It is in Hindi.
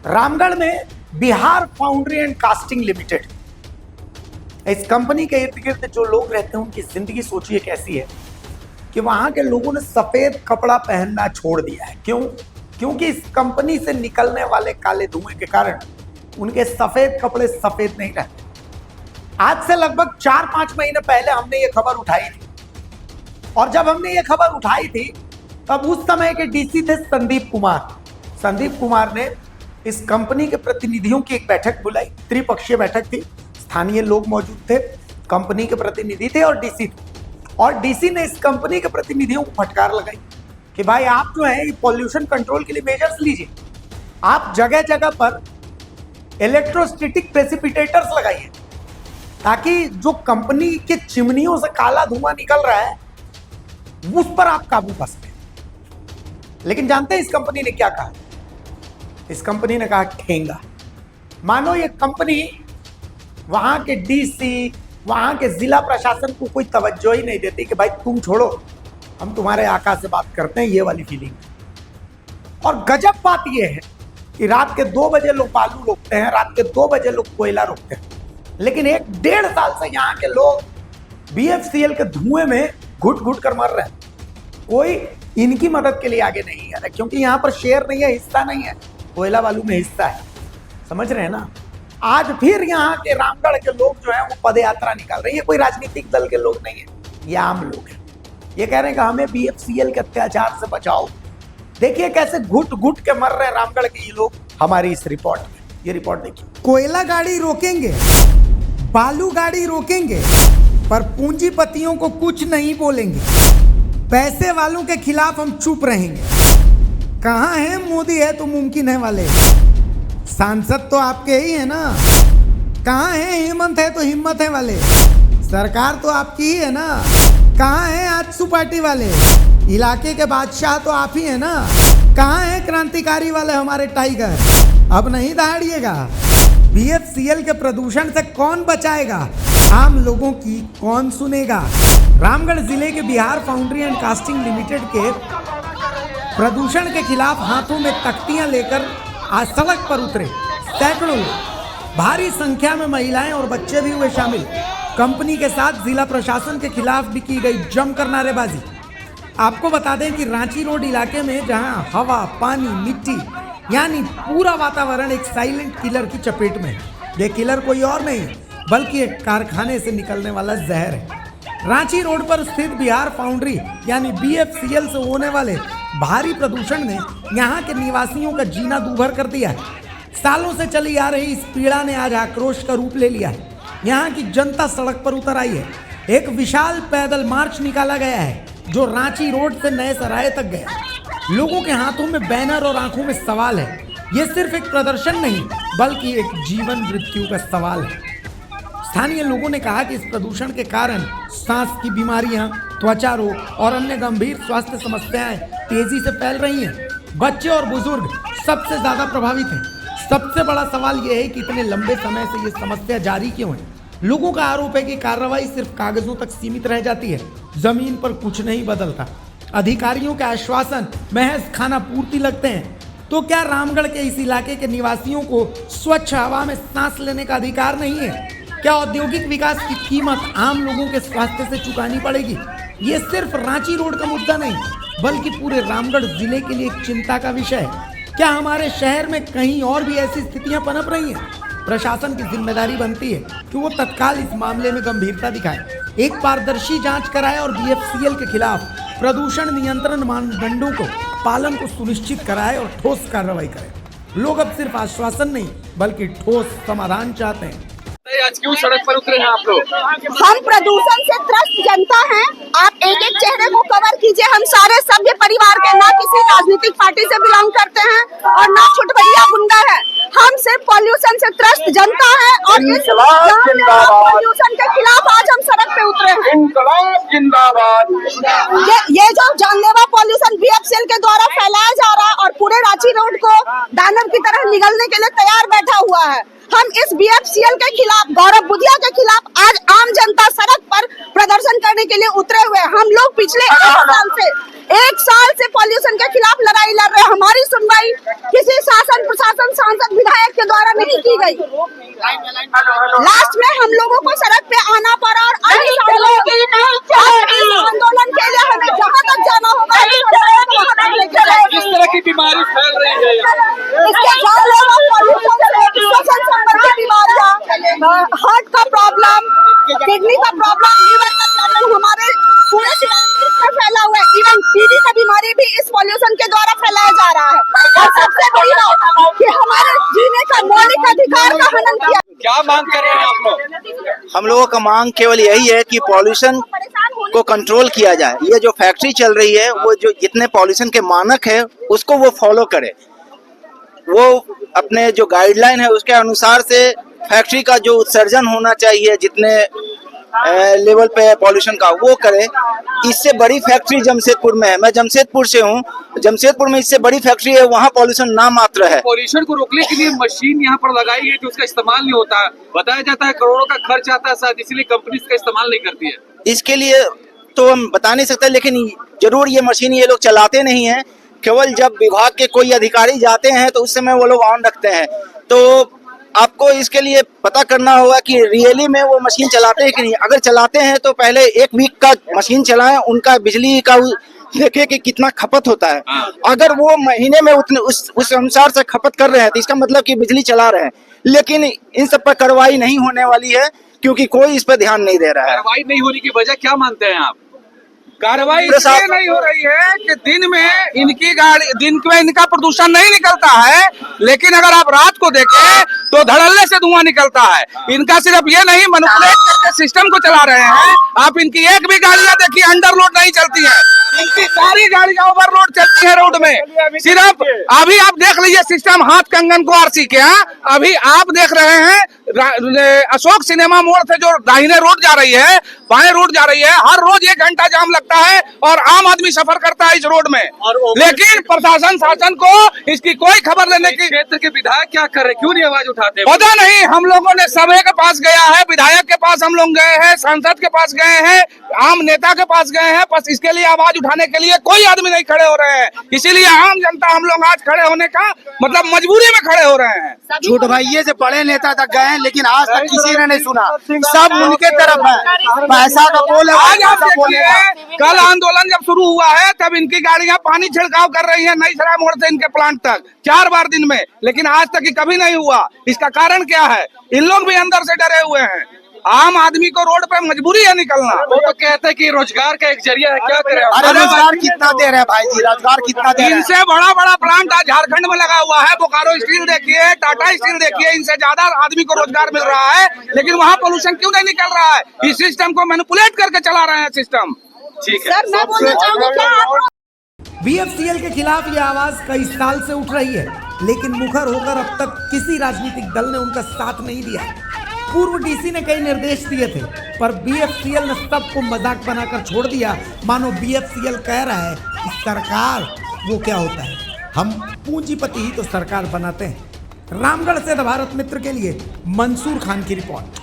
रामगढ़ में Bihar foundry and casting limited, इस कंपनी के इर्द गिर्द जो लोग रहते हैं उनकी जिंदगी सोचिए कैसी है कि वहां के लोगों ने सफेद कपड़ा पहनना छोड़ दिया है। क्यों? क्योंकि इस कंपनी से निकलने वाले काले धुएं के कारण उनके सफेद कपड़े सफेद नहीं रहते। आज से लगभग 4-5 महीने पहले हमने ये खबर उठाई थी, और जब हमने ये खबर उठाई थी तब उस समय के डीसी थे संदीप कुमार। संदीप कुमार ने इस कंपनी के प्रतिनिधियों की एक बैठक बुलाई, त्रिपक्षीय बैठक थी, स्थानीय लोग मौजूद थे, कंपनी के प्रतिनिधि थे और डीसी थे। और डीसी ने इस कंपनी के प्रतिनिधियों को फटकार लगाई कि भाई आप जो है पॉल्यूशन कंट्रोल के लिए मेजर्स लीजिए, आप जगह जगह पर इलेक्ट्रोस्टैटिक प्रेसिपिटेटर्स लगाइए ताकि जो कंपनी के चिमनियों से काला धुआं निकल रहा है उस पर आप काबू पा सकें। लेकिन जानते हैं इस कंपनी ने क्या कहा? इस कंपनी ने कहा ठेंगा। मानो ये कंपनी वहां के डीसी, वहां के जिला प्रशासन को कोई तवज्जो ही नहीं देती कि भाई तुम छोड़ो, हम तुम्हारे आका से बात करते हैं, ये वाली फीलिंग। और गजब बात ये है कि रात के 2 बजे लोग बालू रोकते हैं, रात के 2 बजे लोग कोयला रोकते हैं, लेकिन 1-1.5 साल से यहाँ के लोग BFCL के धुएं में घुट घुट कर मर रहे हैं। कोई इनकी मदद के लिए आगे नहीं है, क्योंकि यहाँ पर शेयर नहीं है, हिस्सा नहीं है, कोयला बालू में हिस्सा है। समझ रहे हैं ना? आज फिर यहाँ के रामगढ़ के लोग जो है वो पदयात्रा निकाल रहे हैं। ये कोई राजनीतिक दल के लोग नहीं है, ये आम लोग हैं। ये कह रहे हैं कि हमें BFCL के अत्याचार से बचाओ। देखिए कैसे घुट घुट के मर रहे हैं रामगढ़ के ये लोग। हमारी इस रिपोर्ट में, ये रिपोर्ट देखिए। कोयला गाड़ी रोकेंगे, बालू गाड़ी रोकेंगे, पर पूंजीपतियों को कुछ नहीं बोलेंगे। पैसे वालों के खिलाफ हम चुप रहेंगे। कहाँ है मोदी है तो मुमकिन है वाले? सांसद तो आपके ही है ना। कहाँ है हेमंत है तो हिम्मत है वाले? सरकार तो आपकी ही है ना। कहाँ है आजसू पार्टी वाले? इलाके के बादशाह तो आप ही है ना। कहाँ है क्रांतिकारी वाले हमारे टाइगर? अब नहीं दहाड़िएगा। BFCL के प्रदूषण से कौन बचाएगा? आम लोगों की कौन सुनेगा? रामगढ़ जिले के Bihar foundry and casting limited के प्रदूषण के खिलाफ हाथों में तख्तियां लेकर आज सड़क पर उतरे सैकड़ों लोग। भारी संख्या में महिलाएं और बच्चे भी हुए शामिल। कंपनी के साथ जिला प्रशासन के खिलाफ भी की गई जमकर नारेबाजी। आपको बता दें कि रांची रोड इलाके में जहां हवा, पानी, मिट्टी यानी पूरा वातावरण एक साइलेंट किलर की चपेट में है। ये किलर कोई और नहीं बल्कि एक कारखाने से निकलने वाला जहर है। रांची रोड पर स्थित बिहार फाउंड्री यानी BFCL से होने वाले भारी प्रदूषण ने यहाँ के निवासियों का जीना दूभर कर दिया है। सालों से चली आ रही इस पीड़ा ने आज आक्रोश का रूप ले लिया है। यहाँ की जनता सड़क पर उतर आई है। एक विशाल पैदल मार्च निकाला गया है जो रांची रोड से नए सराय तक गया। लोगों के हाथों में बैनर और आंखों में सवाल है। ये सिर्फ एक प्रदर्शन नहीं बल्कि एक जीवन मृत्यु का सवाल है। स्थानीय लोगों ने कहा कि इस प्रदूषण के कारण सांस की बीमारियां, त्वचा रोग और अन्य गंभीर स्वास्थ्य समस्याएं तेजी से फैल रही हैं। बच्चे और बुजुर्ग सबसे ज्यादा प्रभावित हैं। सबसे बड़ा सवाल यह है कि इतने लंबे समय से ये समस्या जारी क्यों है? लोगों का आरोप है कि कार्रवाई सिर्फ कागजों तक सीमित रह जाती है, जमीन पर कुछ नहीं बदलता। अधिकारियों के आश्वासन महज खाना पूर्ति लगते हैं। तो क्या रामगढ़ के इस इलाके के निवासियों को स्वच्छ हवा में सांस लेने का अधिकार नहीं है? क्या औद्योगिक विकास की कीमत आम लोगों के स्वास्थ्य से चुकानी पड़ेगी? ये सिर्फ रांची रोड का मुद्दा नहीं बल्कि पूरे रामगढ़ जिले के लिए एक चिंता का विषय है। क्या हमारे शहर में कहीं और भी ऐसी स्थितियां पनप रही हैं? प्रशासन की जिम्मेदारी बनती है कि वो तत्काल इस मामले में गंभीरता दिखाए, एक पारदर्शी जांच कराए और BFCL के खिलाफ प्रदूषण नियंत्रण मानदंडों को पालन को सुनिश्चित कराए और ठोस कार्रवाई करे। लोग अब सिर्फ आश्वासन नहीं बल्कि ठोस समाधान चाहते हैं। आज क्यों सड़क पर उतरे हैं आप लोग? हम प्रदूषण से त्रस्त जनता हैं। आप एक एक चेहरे को कवर कीजिए। हम सारे सभ्य परिवार के, ना किसी राजनीतिक पार्टी से बिलोंग करते हैं और ना छुटभैया गुंडा है। हम सिर्फ पॉल्यूशन से त्रस्त जनता है और इस पॉल्यूशन के खिलाफ आज हम सड़क पे उतरे हैं। इंकलाब जिंदाबाद। ये जो जानलेवा पॉल्यूशन BFCL के द्वारा फैलाया जा रहा है और पूरे रांची रोड को दानव की तरह निगलने के लिए तैयार बैठा हुआ है। हम इस BFCL के खिलाफ, गौरव बुधिया के खिलाफ आज आम जनता सड़क पर प्रदर्शन करने के लिए उतरे हुए हैं। हम लोग पिछले 1 साल से पॉल्यूशन के खिलाफ लड़ाई लड़ रहे हैं। हमारी सुनवाई किसी शासन प्रशासन सांसद द्वारा नहीं की गई। लास्ट में हम लोगों को सड़क पे आना पड़ा और इस आंदोलन के लिए हमें जहाँ तक जाना होगा किस तरह की बीमारी फैल रही है इसके श्वसन संबंधी बीमारियां, हार्ट का प्रॉब्लम, किडनी का प्रॉब्लम, लीवर का प्रॉब्लम हमारे पूरे सिलेंडर में फैला हुआ है। इवन टीबी का बीमारी भी इस पॉल्यूशन के द्वारा फैलाया जा रहा है। और सबसे बड़ी बात कि हमारे जीने का मौलिक अधिकार का हनन किया। क्या मांग कर रहे हैं आप लोग? हम लोगों का मांग केवल यही है कि पॉल्यूशन को कंट्रोल किया जाए। ये जो फैक्ट्री चल रही है वो जो जितने पॉल्यूशन के मानक है उसको वो फॉलो करे, वो अपने जो गाइडलाइन है उसके अनुसार से फैक्ट्री का जो उत्सर्जन होना चाहिए जितने लेवल पे पॉल्यूशन का वो करे। इससे बड़ी फैक्ट्री जमशेदपुर में है, मैं जमशेदपुर से हूँ, जमशेदपुर में इससे बड़ी फैक्ट्री है, वहाँ पॉल्यूशन ना मात्र है। पॉल्यूशन को रोकने के लिए मशीन यहाँ पर लगाई है जो उसका इस्तेमाल नहीं होता है, बताया जाता है करोड़ों का खर्च आता है शायद, इसलिए कंपनी इसका इस्तेमाल नहीं करती है। इसके लिए तो हम बता नहीं सकते, लेकिन जरूर ये मशीन ये लोग चलाते नहीं हैं। केवल जब विभाग के कोई अधिकारी जाते हैं तो उस समय वो लोग ऑन रखते हैं। तो आपको इसके लिए पता करना होगा कि रियली में वो मशीन चलाते हैं कि नहीं। अगर चलाते हैं तो पहले एक वीक का मशीन चलाएं, उनका बिजली का देखें कि कितना खपत होता है। अगर वो महीने में उतने उस अनुसार से खपत कर रहे हैं तो इसका मतलब कि बिजली चला रहे हैं। लेकिन इन सब पर कार्रवाई नहीं होने वाली है क्योंकि कोई इस पर ध्यान नहीं दे रहा है। कार्रवाई नहीं होने की वजह क्या मानते हैं आप? कार्रवाई इसलिए नहीं हो रही है कि दिन में इनका प्रदूषण नहीं निकलता है, लेकिन अगर आप रात को देखें तो धड़ल्ले से धुआं निकलता है। इनका सिर्फ ये नहीं, मैनिपुलेट करके सिस्टम को चला रहे हैं। आप इनकी एक भी गाड़ियां देखिए अंडरलोड नहीं चलती है, इनकी सारी गाड़ियां ओवरलोड चलती है रोड में। सिर्फ अभी आप देख लीजिए सिस्टम हाथ कंगन को आरसी के यहाँ अभी आप देख रहे हैं अशोक सिनेमा मोड़ से जो दाहिने रोड जा रही है, बाएं रोड जा रही है, हर रोज 1 घंटा जाम लगता है और आम आदमी सफर करता है इस रोड में। लेकिन प्रशासन शासन को इसकी कोई खबर लेने की। क्षेत्र के विधायक क्या कर रहे, क्यों नहीं आवाज उठाते? पता नहीं, हम लोगों ने सभी के पास गया है, विधायक के पास हम लोग गए हैं, सांसद के पास गए हैं, आम नेता के पास गए हैं, बस इसके लिए आवाज उठाने के लिए कोई आदमी नहीं खड़े हो रहे हैं। इसीलिए आम जनता हम लोग आज खड़े होने का मतलब मजबूरी में खड़े हो रहे हैं। झूठ भैये से बड़े नेता तक गए लेकिन आज तक किसी ने नहीं सुना, सब उनके तरफ है। पैसा का बोल है, आज आप देखिए कल आंदोलन जब शुरू हुआ है तब इनकी गाड़ियां पानी छिड़काव कर रही हैं नई सराय मोड़ से इनके प्लांट तक 4 बार दिन में, लेकिन आज तक ये कभी नहीं हुआ। इसका कारण क्या है? इन लोग भी अंदर से डरे हुए हैं। आम आदमी को रोड पे मजबूरी है निकलना। वो तो कहते हैं कि रोजगार का एक जरिया है, क्या करें? अरे रोजगार कितना दे रहे हैं भाई जी, रोजगार कितना दे रहे हैं? इनसे बड़ा बड़ा प्लांट आज झारखंड में लगा हुआ है, बोकारो स्टील देखिए, टाटा स्टील देखिए, इनसे ज्यादा आदमी को रोजगार मिल रहा है, लेकिन वहाँ पोल्यूशन क्यों नहीं निकल रहा है? इस सिस्टम को मैनिपुलेट करके चला रहे हैं सिस्टम। ठीक है सर मैं बोलना चाहूंगी क्या आप बीएफसीएल के खिलाफ ये आवाज कई साल से उठ रही है, लेकिन मुखर होकर अब तक किसी राजनीतिक दल ने उनका साथ नहीं दिया। पूर्व डीसी ने कई निर्देश दिए थे, पर बीएफसीएल ने सबको मजाक बनाकर छोड़ दिया, मानो बीएफसीएल कह रहा है कि सरकार वो क्या होता है, हम पूंजीपति ही तो सरकार बनाते हैं। रामगढ़ से द भारत मित्र के लिए मंसूर खान की रिपोर्ट।